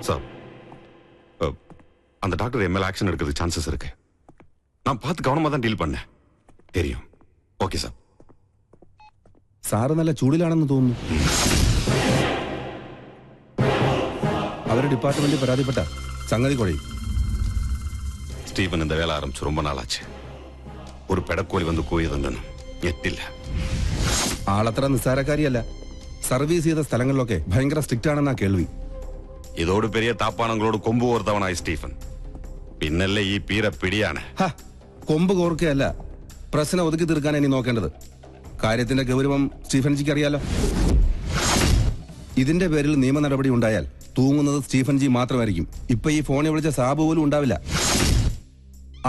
Sir, அந்த doctor ML action எடுக்கிறது chances இருக்கு. நான் பார்த்து கவனமா தான் டீல் பண்ணேன். தெரியும். Okay sir. സാറ് നല്ല ചൂടിലാണെന്ന് തോന്നുന്നു. അവരുടെ ഡിപ്പാർട്ട്മെന്റിൽ പരാതിപ്പെട്ട സംഗതി കുഴയും. സ്റ്റീഫൻ இந்த வேலை ஆரம்பிச்சு ரொம்ப நாளாச்சு. ഒരു പെടക്കോലി വന്ന് കൂയതൊന്നും ഞെട്ടില്ല. ആളത്ര നിസ്സാരക്കാരിയല്ല. സർവീസ് ചെയ്ത സ്ഥലങ്ങളിലൊക്കെ ഭയങ്കര സ്ട്രിക്റ്റ് ആണെന്നാ കേൾവി. ഇതോട് പെരിയ താപ്പാണങ്ങളോട് കൊമ്പ് കോർത്തവനായി സ്റ്റീഫൻ. പിന്നല്ലേ ഈ പീര പിടിയാണ്. കൊമ്പ് കോർക്കുകയല്ല, പ്രശ്നം ഒതുക്കി തീർക്കാൻ ഇനി നോക്കേണ്ടത്. കാര്യത്തിന്റെ ഗൗരവം സ്റ്റീഫൻജിക്ക് അറിയാലോ. ഇതിന്റെ പേരിൽ നിയമ നടപടി ഉണ്ടായാൽ തൂങ്ങുന്നത് സ്റ്റീഫൻജി മാത്രമായിരിക്കും. ഇപ്പൊ ഈ ഫോണിൽ വിളിച്ച സാബ് പോലും ഉണ്ടാവില്ല.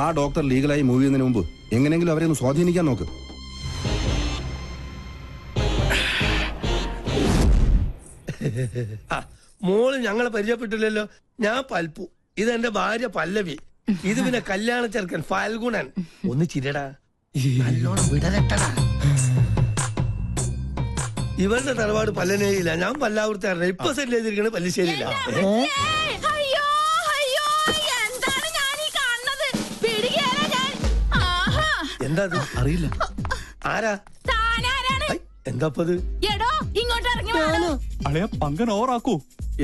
ആ ഡോക്ടർ ലീഗലായി മൂവ് ചെയ്യുന്നതിന് മുമ്പ് എങ്ങനെയെങ്കിലും അവരെ ഒന്ന് സ്വാധീനിക്കാൻ നോക്ക്. മോള് ഞങ്ങളെ പരിചയപ്പെട്ടില്ലല്ലോ. ഞാൻ പൽപ്പു, ഇതെന്റെ ഭാര്യ പല്ലവി, ഇത് പിന്നെ കല്യാണ ചെറുക്കൻ ഫാൽഗുണൻ. ഒന്ന് ചിരടാ, നല്ലോണം വിടലട്ടടാ. ഇവരുടെ തറവാട് പല്ലനേയില്ല, ഞാൻ പല്ലാവൂർത്താറില്ല. ഇപ്പൊ സെറ്റ് ചെയ്തിരിക്കണ പല്ലിശ്ശേരിയില്ല. എന്താ അറിയില്ല. ആരാ? എന്താപ്പത്? പങ്കൻ ഓറാക്കൂ.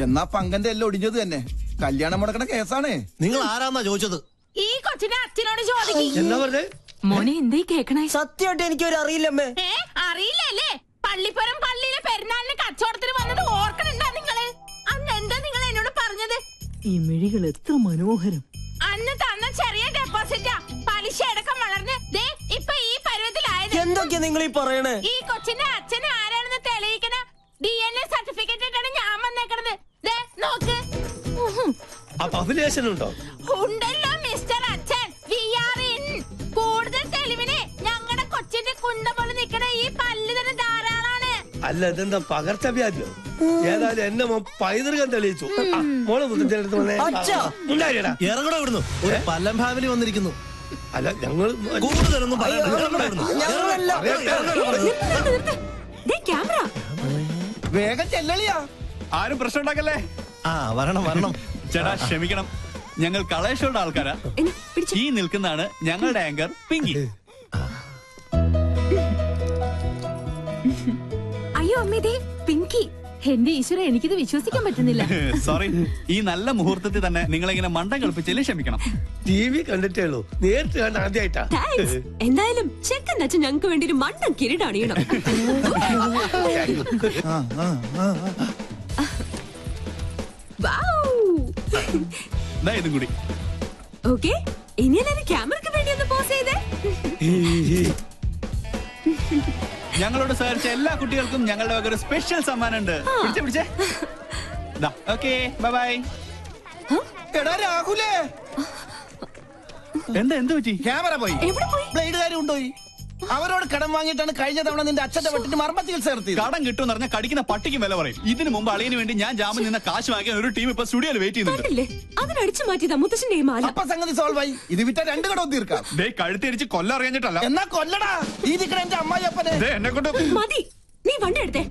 എന്നാ പങ്കന്റെ എല്ലാം ഒടിഞ്ഞത് തന്നെ. കല്യാണം മുടക്കണ കേസാണേ. നിങ്ങൾ ആരാന്നാ ചോദിച്ചത്? ഈ കൊച്ചിനെ അച്ഛനോട് ചോദിക്കും. എന്താ പറഞ്ഞേ മോനെ? എന്തേ കേക്കണേ? സത്യമായിട്ട് എനിക്കൊരു അറിയില്ലമ്മേ. അറിയില്ലല്ലേ? പള്ളിപ്പുറം പള്ളിയിലെ പെരുന്നാളിന് കച്ചവടത്തിന് വന്നത് ഓർക്കണുണ്ടാ നിങ്ങള്? അന്ന് എന്താ നിങ്ങൾ എന്നോട് പറഞ്ഞത്? ഈ മിഴികൾ എത്ര മനോഹരം. അന്ന് തന്ന ചെറിയ ഡെപ്പോസിറ്റാ പലിശ അടക്കം വളർന്ന് ഇപ്പൊ ഈ പരുവത്തിലായത്. എന്തൊക്കെയാ നിങ്ങൾ ഈ പറയണേ? ഈ കൊച്ചിന്റെ അച്ഛൻ ആരാണെന്ന് തെളിയിക്കണ DNA സർട്ടിഫിക്കറ്റ് ആയിട്ടാണ് ഞാൻ വന്നേക്കണത്. നോക്ക്. അഭിലേഷനുണ്ടോ? ഉണ്ടല്ലോ മിസ്റ്റർ അച്ഛൻ. കൂടുതൽ തെളിവിന് ഞങ്ങളുടെ കൊച്ചിന്റെ കുണ്ട പോലെ നിൽക്കണ ഈ പല്ല് തന്നെ ധാരാളാണ്. അല്ല, ഇതെന്താ പകർച്ചവ്യാധിയോ? ഏതായാലും എന്നെ പൈതൃകം തെളിയിച്ചു. മോളെ മുത്തച്ഛനടുത്ത് വന്നേ. ഇറങ്ങട ഇവിടുന്നു. ഒരു പല്ലം ഫാമിലി വന്നിരിക്കുന്നു. അല്ല, ഞങ്ങൾ കൂടുതലൊന്നും വേഗം ചെല്ലളിയാ. ആരും പ്രശ്നം ഉണ്ടാക്കല്ലേ. വരണം വരണം. ചേട്ടാ ക്ഷമിക്കണം, ഞങ്ങൾ കളേഷോയുടെ ആൾക്കാരാ. ഈ നിൽക്കുന്നതാണ് ഞങ്ങളുടെ ആങ്കർ പിങ്കി. അയ്യോ അമ്മേ, പിങ്കി. എന്റെ ഈശ്വര, എനിക്കിത് വിശ്വസിക്കാൻ പറ്റുന്നില്ല. സോറി, ഈ നല്ല മുഹൂർത്തത്തിൽ തന്നെ നിങ്ങളിങ്ങനെ മണ്ടം കളിപ്പിച്ചതിൽ ക്ഷമിക്കണം. TV കണ്ടിട്ടേ ഉള്ളൂ, നേരിട്ട് കണ്ട ആദ്യമായിട്ടാ. എന്തായാലും ചെക്കൻ അച്ഛൻ ഞങ്ങൾക്ക് വേണ്ടി ഒരു മണ്ടൻ കിരീടണിയണം. ഇതും കൂടി. ഓക്കെ, ഇനി എല്ലാവരും ക്യാമറയ്ക്ക് വേണ്ടി ഒന്ന് പോസ് ചെയ്തേ. ഞങ്ങളോട് സഹകരിച്ച എല്ലാ കുട്ടികൾക്കും ഞങ്ങളുടെ വക ഒരു സ്പെഷ്യൽ സമ്മാനം ഉണ്ട്. പിടിച്ചേ. Okay, bye bye. എടാ രാഹുലേ, എന്ത് പറ്റി? ക്യാമറ പോയി. ബ്ലേഡുകാരും ഉണ്ടോയി. അവരോട് കടം വാങ്ങിയിട്ടാണ് കഴിഞ്ഞ തവണ നിന്റെ അച്ഛന്റെ വെട്ടിന് മർമ്മ ചികിത്സ നടത്തിയത്. കടം കിട്ടുമെന്ന് പറഞ്ഞാൽ കടിക്കുന്ന പട്ടിക്കും വില പറയും. ഇതിനു മുമ്പ് അളിയന് വേണ്ടി ഞാൻ ജാമ്യം നിന്ന കാശ് വാങ്ങിയ ഒരു ടീം ഇപ്പൊ സ്റ്റുഡിയോയിൽ വെയിറ്റ് ചെയ്യുന്നുണ്ട്. അതിനടിച്ചു മാറ്റിയതാ മുത്തശ്ശന്റെ മാല. അപ്പൊ സംഗതി സോൾവ് ആയി. ഇത് വിറ്റ 2 കടവും തീർക്കാം. കഴുത്തിരിച്ച് കൊല്ലം അറിയാഞ്ഞിട്ടല്ല. എന്നാ കൊല്ലടാ. ഈ നിക്കണ എന്റെ അമ്മായിയപ്പനെ എന്നെ കൊണ്ട് മതി. നീ വണ്ടി എടുത്തേ.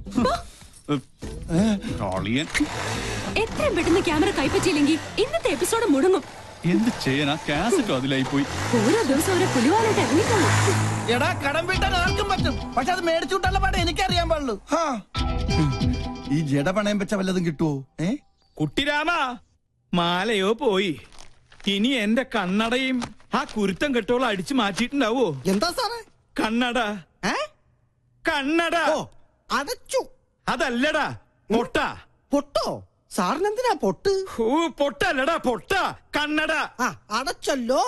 എത്രയും പെട്ടെന്ന് ക്യാമറ കൈപ്പറ്റിയില്ലെങ്കിൽ ഇന്നത്തെ എപ്പിസോഡ് മുടങ്ങും. എന്ത് ചെയ്യാനാ? കാസറ്റും അതിലായി പോയി. ഓരോ ദിവസം ഓരോ പുലിവാലായിട്ട് ഇറങ്ങിക്കോളൂ. എടാ, കടം വീട്ടാൻ ആർക്കും പറ്റും, പക്ഷെ അത് മേടിച്ചുവിട്ടുള്ള പാടെ എനിക്കറിയാൻ പാടുള്ളൂ. ഈ ജട പണയം വെച്ച വല്ലതും കിട്ടുവോ? കുട്ടിരാമ, മാലയോ പോയി. ഇനി എന്റെ കണ്ണടയും ആ കുരുത്തം കെട്ടോളം അടിച്ചു മാറ്റിയിട്ടുണ്ടാവോ? എന്താ സാറേ? കണ്ണട. കണ്ണട അടച്ചു. അതല്ലടാ, പൊട്ട. പൊട്ടോ? സാറിനെന്തിനാ പൊട്ട്? പൊട്ടല്ലടാ, പൊട്ട. കണ്ണട അടച്ചല്ലോ.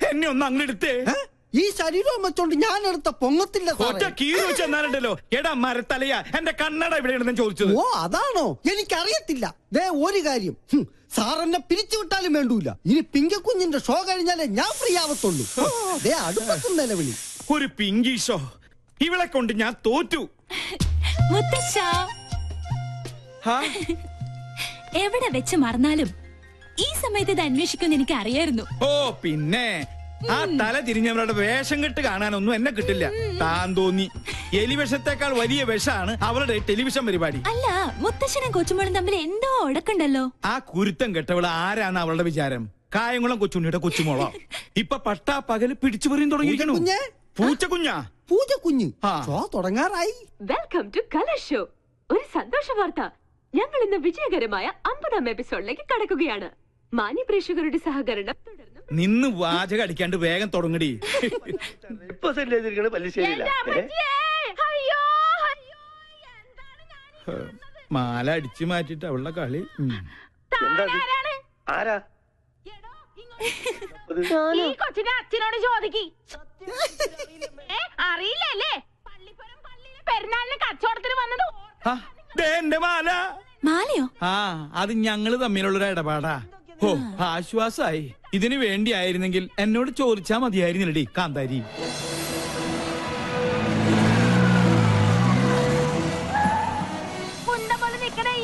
എന്നെ ഒന്ന് അങ്ങെടുത്തേ. ഈ ശരീരം വെച്ചോണ്ട് ഞാൻ എടുത്ത പൊങ്ങത്തില്ല. കീറി വെച്ചെന്നാലുണ്ടല്ലോ. എടാ മരത്തലയാ, എന്റെ കണ്ണട എവിടെയാണെന്ന് ചോദിച്ചത്. ഓ, അതാണോ? എനിക്കറിയത്തില്ല. ഒരു കാര്യം, സാർ എന്നെ പിരിച്ചുവിട്ടാലും വേണ്ടൂല. ഇനി പിങ്കക്കുഞ്ഞിന്റെ ഷോ കഴിഞ്ഞാലേ ഞാൻ ഫ്രീ ആവത്തുള്ളൂ. അടുപ്പത്തും നിലവിളി. ഒരു പിങ്കി ഷോ? ഇവളെ കൊണ്ട് ഞാൻ തോറ്റു. എവിടെ വെച്ച് മറന്നാലും ഈ സമയത്ത് ഇത് അന്വേഷിക്കുമെന്ന് എനിക്ക് അറിയായിരുന്നു. ഓ പിന്നെ, ആ തല തിരിഞ്ഞവരുടെ വേഷം കെട്ട് കാണാനൊന്നും എന്നെ കിട്ടില്ല. താൻ തോന്നി എലിവിഷത്തെക്കാൾ വലിയ വിഷമാണ് അവളുടെ ടെലിവിഷൻ പരിപാടി. അല്ല, മുത്തശ്ശനും കൊച്ചുമോളും തമ്മിൽ എന്തോ ഉടക്കുണ്ടല്ലോ. ആ കുരുത്തം കെട്ടവള് ആരാണ് അവളുടെ വിചാരം? കായംകുളം കൊച്ചുണ്ണിയുടെ കൊച്ചുമോളോ? ഇപ്പൊ പട്ടാ പകല് പിടിച്ചു പറിയും തുടങ്ങിയിരിക്കണു. പൂച്ചക്കുഞ്ഞാ? പൂജക്കുഞ്ഞ് ഷോ തുടങ്ങാറായി. Welcome to colour show. ഒരു സന്തോഷ വാർത്ത, ഞങ്ങൾ ഇന്ന് വിജയകരമായ 50ാം എപ്പിസോഡിലേക്ക് കടക്കുകയാണ്. മാന്യ പ്രേക്ഷകരുടെ സഹകരണം തുടർന്നും. നിന്ന് വാചകം അടിക്കാണ്ട് വേഗം തുടങ്ങടി. മാല അടിച്ചു മാറ്റിട്ട് അവളുടെ കളി. ആരാ ഈ കൊച്ചിന്റെ അച്ഛനോട് ചോദിക്കി. അറിയില്ലല്ലേ? പള്ളിപ്പുറം പള്ളിയിലെ പെരുന്നാളിന് കച്ചവടത്തിന് വന്നത്. എന്റെ മാല. മാലയോ? ആ, അത് ഞങ്ങള് തമ്മിലുള്ളൊരു ഇടപാടാ. ഓ, ആശ്വാസായി. ഇതിനു വേണ്ടിയായിരുന്നെങ്കിൽ എന്നോട് ചോദിച്ചാ മതിയായിരുന്നില്ലടി കാന്താരി.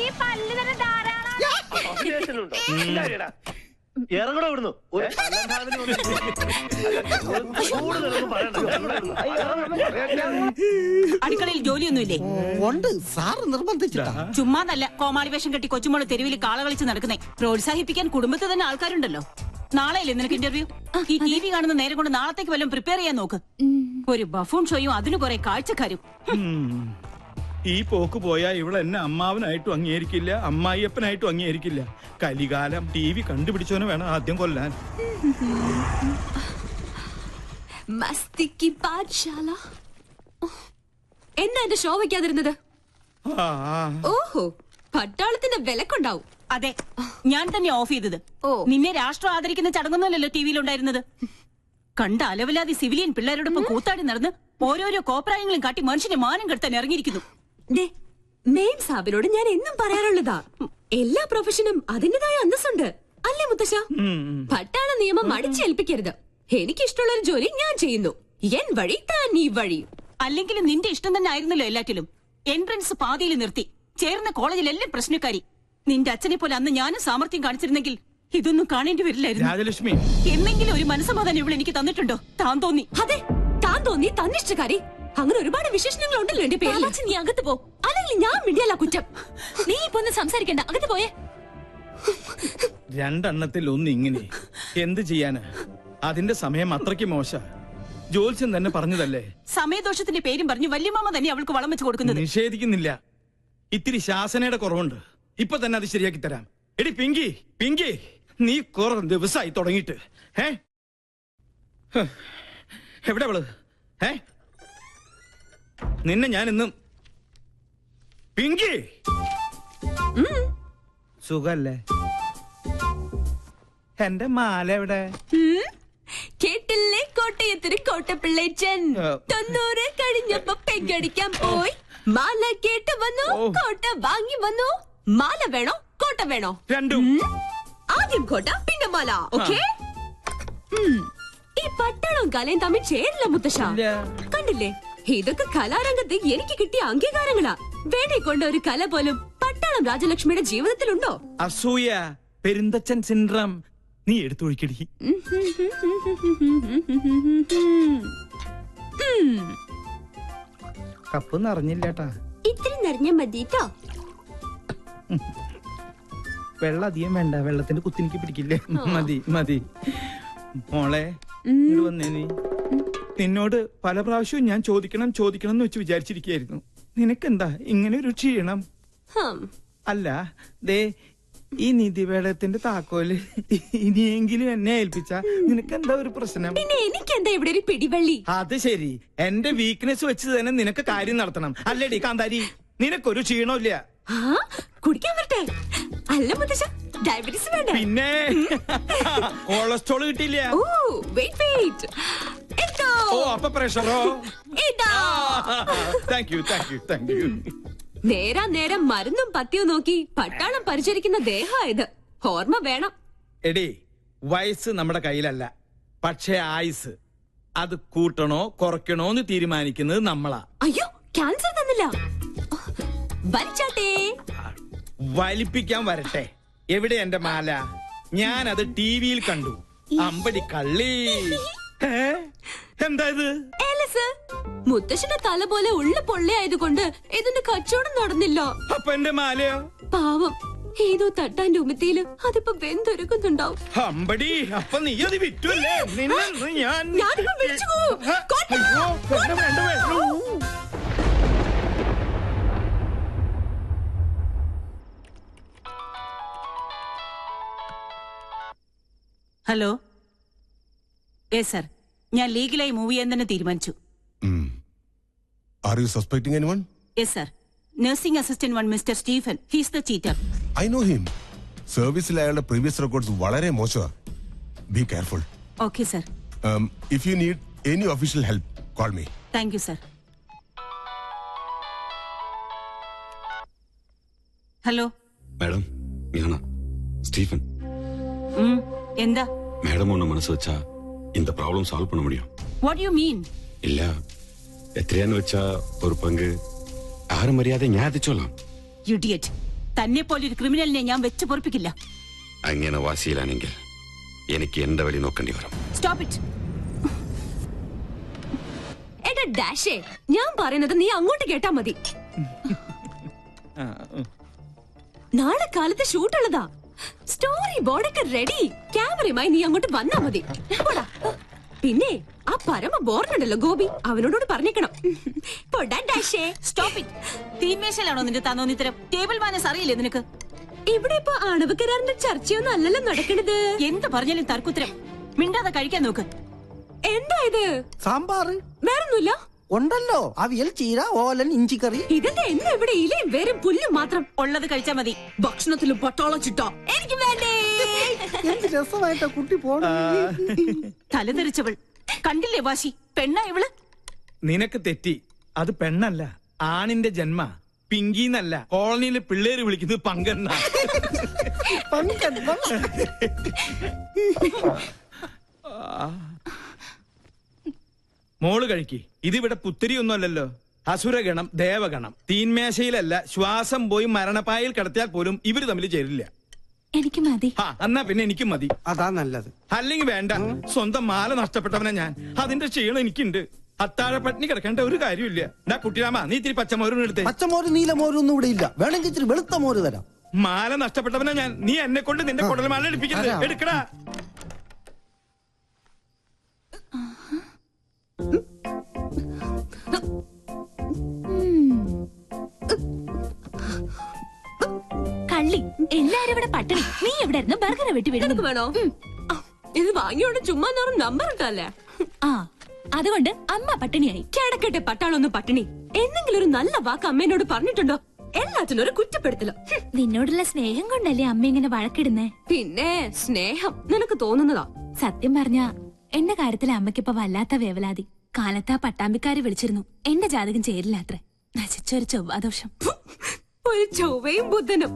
ഈ പല്ല് തന്നെ ധാരാളം. ഇറങ്ങണോ ഇവിടുന്നു? അടുക്കളയിൽ ജോലിയൊന്നുമില്ലേ? ഉണ്ട്, സാറ് നിർബന്ധിച്ചിട്ടാ. ചുമ്മാന്നല്ല കോമാളി വേഷം കെട്ടി കൊച്ചുമോള് തെരുവിൽ കാള കളിച്ച് നടക്കുന്നേ. പ്രോത്സാഹിപ്പിക്കാൻ കുടുംബത്തിൽ തന്നെ ആൾക്കാരുണ്ടല്ലോ. നാളെയല്ലേ നിനക്ക് ഇന്റർവ്യൂ? ഈ TV കാണുന്ന നേരം കൊണ്ട് നാളത്തേക്ക് വല്ലതും പ്രിപ്പയർ ചെയ്യാൻ നോക്ക്. ഒരു ബഫൂൺ ഷോയും അതിന് കുറെ കാഴ്ചക്കാരും. ഈ പോക്ക് പോയാ ഇവിടെ എന്നെ അമ്മാവനായിട്ടും അംഗീകരിക്കില്ല, അമ്മായിയപ്പനായിട്ടും അംഗീകരിക്കില്ല. കലികാലം. TV കണ്ടുപിടിച്ചവനെ വേണം ആദ്യം കൊല്ലാൻ. മസ്തിക്ക് പാഠശാല. എന്നാ എന്റെ ഷോ വെക്കാതിരുന്നത്? ഓഹോ, പട്ടാളത്തിന്റെ വിലക്കുണ്ടാവും. അതെ, ഞാൻ തന്നെ ഓഫ് ചെയ്തത്. നിന്നെ രാഷ്ട്രം ആദരിക്കുന്ന ചടങ്ങൊന്നുമല്ലല്ലോ TVയിലുണ്ടായിരുന്നത്. കണ്ട അലവിലാതി സിവിലിയൻ പിള്ളേരോടൊപ്പം കൂത്താടി നടന്ന് ഓരോരോ കോപ്രായങ്ങളും കാട്ടി മനുഷ്യന്റെ മാനം കെടുത്താൻ ഇറങ്ങിയിരിക്കുന്നു. മെയിൻ സാബിനോട് ഞാൻ എന്നും പറയാറുള്ളതാ, എല്ലാ പ്രൊഫഷനും അതിന്റേതായ അന്തസ്സുണ്ട്. അല്ലേ മുത്തശ്ശ? പട്ടാള നിയമം അടിച്ചേൽപ്പിക്കരുത്. എനിക്കിഷ്ടമുള്ള ഒരു ജോലി ഞാൻ ചെയ്യുന്നു. എൻ വഴി താൻ ഈ വഴി. അല്ലെങ്കിലും നിന്റെ ഇഷ്ടം തന്നെ ആയിരുന്നല്ലോ എല്ലാറ്റിലും. എൻട്രൻസ് പാതിയിൽ നിർത്തി. ചേർന്ന കോളേജിലെല്ലാം പ്രശ്നക്കാരി. നിന്റെ അച്ഛനെ പോലെ അന്ന് ഞാനും സാമർത്ഥ്യം കാണിച്ചിരുന്നെങ്കിൽ ഇതൊന്നും കാണേണ്ടി വരില്ലായിരുന്നു. രാജലക്ഷ്മി, എന്നെങ്കിലും ഒരു മനസ്സമാധാനം ഇവിടെ എനിക്ക് തന്നിട്ടുണ്ടോ? താൻ തോന്നി. അതെ, താൻ തോന്നി, തന്നിഷ്ടക്കാരി. അങ്ങനെ ഒരുപാട് വിശേഷണങ്ങൾ ഉണ്ടല്ലോ എന്റെ പേരിൽ. നീ അകത്ത് പോ, അല്ലെങ്കിൽ ഞാൻ മിണ്ടിയല്ല കുറ്റം. നീ ഇപ്പൊ ഒന്ന് സംസാരിക്കണ്ട, അകത്ത് പോയേ. രണ്ടെണ്ണത്തിൽ ഒന്ന് ഇങ്ങനെ എന്ത് ചെയ്യാന്? അതിന്റെ സമയം അത്രയ്ക്ക് മോശ. ജോത്സ്യം തന്നെ പറഞ്ഞതല്ലേ. സമയദോഷത്തിന്റെ പേരും പറഞ്ഞു വല്യമാമ തന്നെ അവൾക്ക് വളം വെച്ച് കൊടുക്കുന്നത്. നിഷേധിക്കുന്നില്ല. ഇത്തിരി ശാസനയുടെ കുറവുണ്ട്. ഇപ്പൊ തന്നെ അത് ശരിയാക്കി തരാം. എടി പിങ്കി, പിങ്കി, നീ കുറെ ദിവസമായി തുടങ്ങിയിട്ട്. എവിടെ അവള്? നിന്നെ ഞാൻ ഇന്നും. പിങ്കി, സുഖല്ലേ? എന്റെ മാല എവിടെ? കേട്ടില്ലേ കോട്ടയത്തിന് കോട്ടപ്പിള്ളേച്ചൻ 90 കഴിഞ്ഞപ്പോ പെങ്കടിക്കാൻ പോയി. മാല കേട്ട് വന്നു, കോട്ട വാങ്ങി വന്നു. മാല വേണോ കോട്ട വേണോ? രണ്ടും. ആദ്യം കോട്ട പിന്നെ മാല. ഓക്കേ? ഈ പട്ടാളവും കലയും തമ്മിൽ ചേരില്ല മുത്തശ്ശ. കണ്ടില്ലേ, ഇതൊക്കെ കലാരംഗത്ത് എനിക്ക് കിട്ടിയ അംഗീകാരങ്ങളാ. വേണേ കൊണ്ട ഒരു കല പോലും പട്ടാളം രാജലക്ഷ്മിയുടെ ജീവിതത്തിലുണ്ടോ? അസൂയ, പെരുന്തച്ചൻ സിൻഡ്രം. നീ എടുത്തൊഴിക്കടി. കപ്പ് നിറഞ്ഞില്ലേട്ടാ. ഇത്തിരി നിറഞ്ഞ മതിട്ടോ. വെള്ളം അധികം വേണ്ട, വെള്ളത്തിന്റെ കുത്തിനിക്ക് പിടിക്കില്ലേ. മതി മതി. മോളെ ഇങ്ങോട്ട് വന്നേ. നീ നിന്നോട് പല പ്രാവശ്യവും ഞാൻ ചോദിക്കണം ചോദിക്കണം എന്ന് വെച്ച് വിചാരിച്ചിരിക്കുകയായിരുന്നു. നിനക്കെന്താ ഇങ്ങനെ ഒരു ക്ഷീണം? അല്ല, ദേ ഈ നിധിവേളത്തിന്റെ താക്കോല് ഇനിയെങ്കിലും എന്നെ ഏൽപ്പിച്ച നിനക്കെന്താ ഒരു പ്രശ്നം? പിന്നെ എനിക്കെന്താ ഇവിടെ ഒരു പിടിവള്ളി? അത് ശരി, എന്റെ വീക്ക്നെസ് വെച്ച് തന്നെ നിനക്ക് കാര്യം നടത്തണം അല്ലേടി കാന്താരി? നിനക്കൊരു ക്ഷീണമില്ല. കുടിക്കാൻ വരട്ടെ? അല്ല മുത്തശ്ശ, ഡയബറ്റീസ് വേണ്ട. പിന്നെ കൊളസ്ട്രോൾ കിട്ടിയില്ല. ഓ, അപ്പൊ പ്രഷറോ? Thank you thank you thank you. നേരാ നേരം മരുന്നും പത്തിയും നോക്കി പട്ടാളം പരിചരിക്കുന്ന ദേഹമായത്. ഓർമ്മ വേണം. എടി, വയസ്സ് നമ്മുടെ കയ്യിലല്ല, പക്ഷേ ആയുസ് അത് കൂട്ടണോ കുറയ്ക്കണോ എന്ന് തീരുമാനിക്കുന്നത് നമ്മളാ. അയ്യോ, ക്യാൻസർ തന്നില്ല. വലിച്ചാട്ടേ. വലിപ്പിക്കാൻ വരട്ടെ. എവിടെ എന്റെ മാല? ഞാൻ അത് ടിവിയിൽ കണ്ടു. അമ്പടി കള്ളി. എന്താ ഇത്? മുത്തശ്ശന്റെ തല പോലെ ഉള്ള പൊള്ളയായതുകൊണ്ട് ഇതിന്റെ കച്ചവടം നടന്നില്ല. അപ്പൊ എന്റെ മാലയോ? പാവം, ഏതോ തട്ടാന്റെ ഉമത്തിയില് അതിപ്പോ വെന്തൊരുക്കുന്നുണ്ടാവും. അമ്പടി, അപ്പൊ നീ അത് വിറ്റല്ലേ? ഞാനിപ്പോ വിളിച്ചു പോവും. ഹലോ, സർ, ഞാൻ ലീഗലായി മൂവ് ചെയ്യാൻ തന്നെ തീരുമാനിച്ചു. Are you suspecting anyone? Yes, sir. Nursing assistant one, Mr. Stephen. He's the cheater. I know him. സർവീസിൽ അയാളുടെ പ്രീവിയസ് റെക്കോർഡ്സ് വളരെ മോശമാണ്. Be careful. Okay, sir. If you need any official help, call me. Thank you, sir. Hello madam, ഞാനാ Stephen. എന്താ madam ஒண்ணு மனசு வச்சா இந்த ப்ராப்ளம் சால்வ் பண்ண முடியும். What do you mean? இல்ல, എത്രയാന്ന് വെച്ചാ ഒരു പങ്ക് ആരും അറിയാതെ ഞാൻ എത്തിച്ചോളാം. Idiot. തന്നെ പോലൊരു ക്രിമിനലിനെ ഞാൻ വെച്ച് പൊറപ്പിക്കില്ല. അങ്ങനെ വാശിയിലാണെങ്കിൽ എനിക്ക് എന്റെ വഴി നോക്കേണ്ടി വരും. Stop it. എടാ ഡാഷേ, ഞാൻ പറയുന്നത് നീ അങ്ങോട്ട് കേട്ടാ മതി. നാളെ കാലത്ത് ഷൂട്ടുള്ളതാ. സ്റ്റോറി ബോർഡൊക്കെ റെഡി. ക്യാമറയുമായി നീ അങ്ങോട്ട് വന്നാ മതി. പിന്നെ ആ പരമ ബോർഡുണ്ടല്ലോ ഗോപി, അവനോട് പറഞ്ഞേക്കണം. Stop it. തീന്മേശയിലാണോ നിന്റെ തന്നോന്നിത്തരം? ടേബിൾ മാനേഴ്സ് അറിയില്ലേ നിനക്ക്? ഇവിടെ ഇപ്പൊ ആണവ കരാറിന്റെ ചർച്ചയൊന്നും അല്ലല്ലോ നടക്കണത്. എന്ത് പറഞ്ഞാലും തർക്കുത്തരം. മിണ്ടാതെ കഴിക്കാൻ നോക്ക്. എന്താ ഇത്? സാമ്പാറ് വേറൊന്നുമില്ല. ഉണ്ടല്ലോ, അവിയൽ, ചീര, ഓലൻ, ഇഞ്ചിക്കറി. ഇതെന്താ എന്നും ഇവിടെ ഇലയും വേരും പുല്ലും മാത്രം? ഉള്ളത് കഴിച്ചാ മതി. ഭക്ഷണത്തിലും പട്ടാളം ചിട്ട എനിക്ക് വേണ്ടേ. എന്ത് രസമായിട്ടാ കുട്ടി പോണ. തലതെറിച്ചവൾ കണ്ടില്ലേ വാശി? പെണ്ണാ ഇവള്? നിനക്ക് തെറ്റി. അത് പെണ്ണല്ല, ആണിന്റെ ജന്മ. പിങ്കിന്നല്ല, കോളനിയിലെ പിള്ളേര് വിളിക്കുന്നത് പങ്കെണ്ണ. മോള് കഴിക്ക്. ഇതിവിടെ പുത്തിരിയൊന്നും അല്ലല്ലോ. അസുരഗണം, ദേവഗണം. തീന്മേശയിലല്ല, ശ്വാസം പോയി മരണപ്പായിൽ കിടത്തിയാൽ പോലും ഇവര് തമ്മിൽ ചേരില്ല. എനിക്ക് മതി. എന്നാ പിന്നെ എനിക്കും മതി. അതാ നല്ലത്. അല്ലെങ്കിൽ വേണ്ട. സ്വന്തം മാല നഷ്ടപ്പെട്ടവനെ ഞാൻ. അതിന്റെ ക്ഷീണം എനിക്കുണ്ട്. അത്താഴ പട്ടിണി കിടക്കേണ്ട ഒരു കാര്യമില്ല. എന്നാ കുട്ടിരാമ, നീ ഇത്തിരി പച്ചമോരും എടുത്തേ. പച്ചമോര് നീലമോരും ഒന്നും ഇവിടെ ഇല്ല. വേണമെങ്കിൽ ഇച്ചിരി വെളുത്ത മോര് തരാം. മാല നഷ്ടപ്പെട്ടവനെ ഞാൻ. നീ എന്നെ കൊണ്ട് നിന്റെ കുടൽമാല എടുപ്പിക്കരുത്. എടുക്കടാ. കള്ളി, എല്ലാരും ഇവിടെ പട്ടിണി. നീ എവിടെ ഇരുന്ന് ബർഗർ വെട്ടി വിടുന്നത് വേണോ? ഇത് വാങ്ങിയോണ്ട് ചുമ്മാ നമ്പർ ഇട്ടല്ലേ. അതുകൊണ്ട് അമ്മ പട്ടിണിയായി. കിടക്കട്ടെ പട്ടാളൊന്നും പട്ടിണി. എന്തെങ്കിലും ഒരു നല്ല വാക്ക് അമ്മേനോട് പറഞ്ഞിട്ടുണ്ടോ? എല്ലാത്തിനും ഒരു കുറ്റപ്പെടുത്തലോ. നിന്നോടുള്ള സ്നേഹം കൊണ്ടല്ലേ അമ്മ ഇങ്ങനെ വഴക്കിടുന്നേ? പിന്നെ സ്നേഹം നിനക്ക് തോന്നുന്നതാ. സത്യം പറഞ്ഞ എന്റെ കാര്യത്തിൽ അമ്മയ്ക്കിപ്പോ വല്ലാത്ത വേവലാതി. കാലത്ത് ആ പട്ടാമ്പിക്കാര് വിളിച്ചിരുന്നു. എന്റെ ജാതകം ചേരില്ല അത്രേ. നശിച്ചൊരു ചൊവ്വാദോഷം. ഒരു ചൊവ്വയും ബുധനും.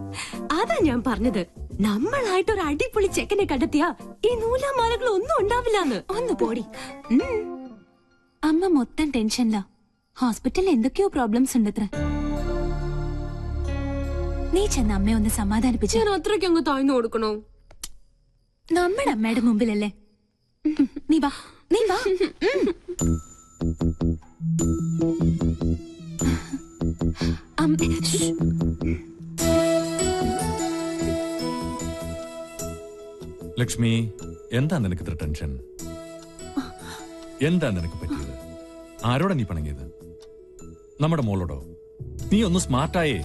അതാ ഞാൻ പറഞ്ഞത്, നമ്മളായിട്ട് ഒരു അടിപൊളി ചെക്കനെ കണ്ടെത്തിയാ ഈ നൂലാമാലകൾ ഒന്നും ഉണ്ടാവില്ലാന്ന്. ഒന്ന് പോടി. അമ്മ മൊത്തം ടെൻഷനിലാ. ഹോസ്പിറ്റലിൽ എന്തൊക്കെയോ പ്രോബ്ലംസ് ഉണ്ടത്ര. നീ ചെന്ന് അമ്മയെ ഒന്ന് സമാധാനിപ്പിച്ചു. ഞാൻ അത്രയ്ക്ക് അങ്ങ് താഴ്ന്നു കൊടുക്കണോ? നമ്മുടെ അമ്മയുടെ മുമ്പിലല്ലേ. നീ വാ, നീ വാ. ലക്ഷ്മി, എന്താ നിനക്ക് ഇത്ര ടെൻഷൻ? എന്താ നിനക്ക് പറ്റിയത്? ആരോടാ നീ പണങ്ങിയത്? നമ്മുടെ മോളോടോ? നീ ഒന്ന് സ്മാർട്ടായേ.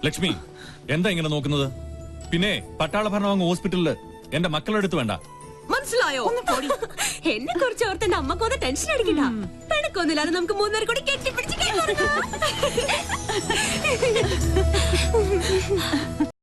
ലക്ഷ്മി, എന്താ ഇങ്ങനെ നോക്കുന്നത്? പിന്നെ പട്ടാള ഭരണം അങ്ങ് ഹോസ്പിറ്റലില് എന്റെ മക്കളുടെ അടുത്ത് വേണ്ട. മനസ്സിലായോ? എന്നെ കുറിച്ച് ഓർത്ത് എന്റെ അമ്മക്കൊന്ന് ടെൻഷൻ അടിക്കണ്ട. പെണക്കൊന്നുമില്ലാതെ നമുക്ക് മൂന്നേരം കൂടി കെട്ടിപ്പിടിച്ച്